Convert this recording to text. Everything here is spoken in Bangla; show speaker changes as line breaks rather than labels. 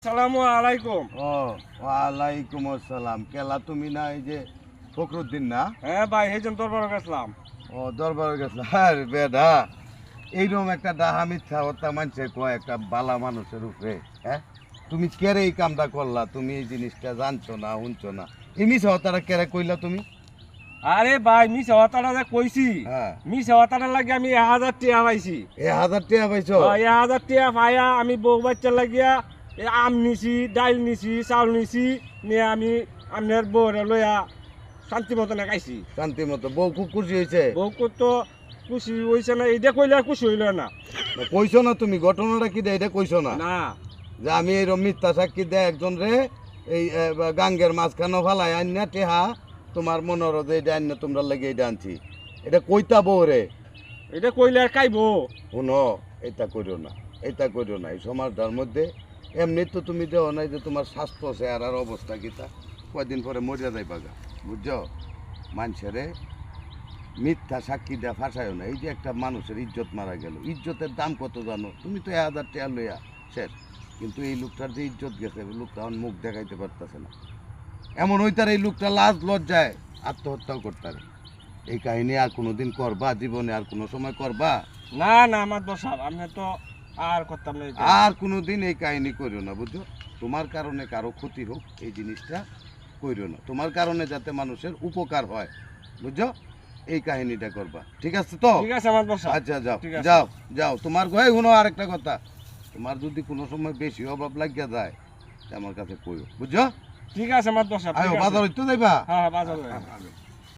আসসালামু আলাইকুম।
ওয়ালাইকুম আসসালাম। কেলা তুমি না এই যে ফখরুদ্দিন না?
হ্যাঁ ভাই, এই জন্য দরবারে গেছিলাম।
ও দরবারে গেছিল। আরে বেডা, এইরকম একটা ডাহা মিথ্যা হত্যা মানছে কয় একটা বালা মানুষের উপরে। হ্যাঁ, তুমি কেরে এই কামটা করলা? তুমি এই জিনিসটা জানছো না, শুনছো না? এই মিথ্যা হত্যাটা কেরে কইলা তুমি?
আরে ভাই, মিস হওয়াটা যে কইছি,
হ্যাঁ,
মিস হওয়াটা লাগে আমি 1000 টাকা পাইছি।
1000 টাকা পাইছো?
1000 টাকা পাইয়া আমি বউ বাচ্চা লাগিয়া আম নিছি, ডাইল নিছি, চাউল নিছি, নিয়ে আমি আপনার বউরে লইয়া শান্তি মতনে খাইছি।
শান্তি মতো বউ খুব খুশি হয়েছে?
বউ তো খুশি হয়েছে না, এইটা কইলে আর খুশি হইল না।
কইছো না তুমি ঘটনাটা কি দেয় এটা কইছো না?
না,
যে আমি এরকম মিথ্যা সাক্ষী দেয় একজন রে এই গাঙ্গের মাঝখানে ফালাই আন্না টেহা তোমার মনের যে এটা আন্না তোমরা লাগে এটা আনছি, এটা কইতা বউ রে?
এটা কইলে আর খাইবো?
শুনো, এটা করিও না, এটা করিও না। এই সমাজটার মধ্যে এমনি তো তুমি দেও নাই যে তোমার স্বাস্থ্য চেহারার অবস্থা কিতা, কয়দিন পরে মরিয়া যাই পাগা, বুঝছো? মানুষেরে মিথ্যা সাক্ষী দেওয়া ফাঁসায়ও না। এই যে একটা মানুষের ইজ্জত মারা গেল, ইজ্জতের দাম কত জানো? তুমি তো 1000 টাকা লইয়া শেষ, কিন্তু এই লোকটার যে ইজ্জত গেছে, লোকটা এখন মুখ দেখাইতে পারতেছে না। এমন হইতার এই লোকটা লাজ লজ্জায় আত্মহত্যাও করতারে। এই কাহিনী আর কোনোদিন করবা জীবনে? আর কোনো সময় করবা?
না না, আমার দোষা, আমি তো আর করতাম না এটা।
আর কোনোদিন এই কাহিনী করিও না, বুঝছো? তোমার কারণে কারো ক্ষতি হোক এই জিনিসটা করিও না। তোমার কারণে যাতে মানুষের উপকার হয়, বুঝছো? এই কাহিনীটা করবা, ঠিক আছে তো?
ঠিক আছে আমার দোষা।
আচ্ছা যাও
ঠিক আছে।
যাও যাও। তোমার ঘরে শুনো আর একটা কথা, তোমার যদি কোনো সময় বেশি অভাব লাগিয়া যায় আমার কাছে কইও, বুঝছো?
ঠিক আছে আমার দোষা।
আয়ো বাজার হইতে যাইবা।
হ্যাঁ, বাজার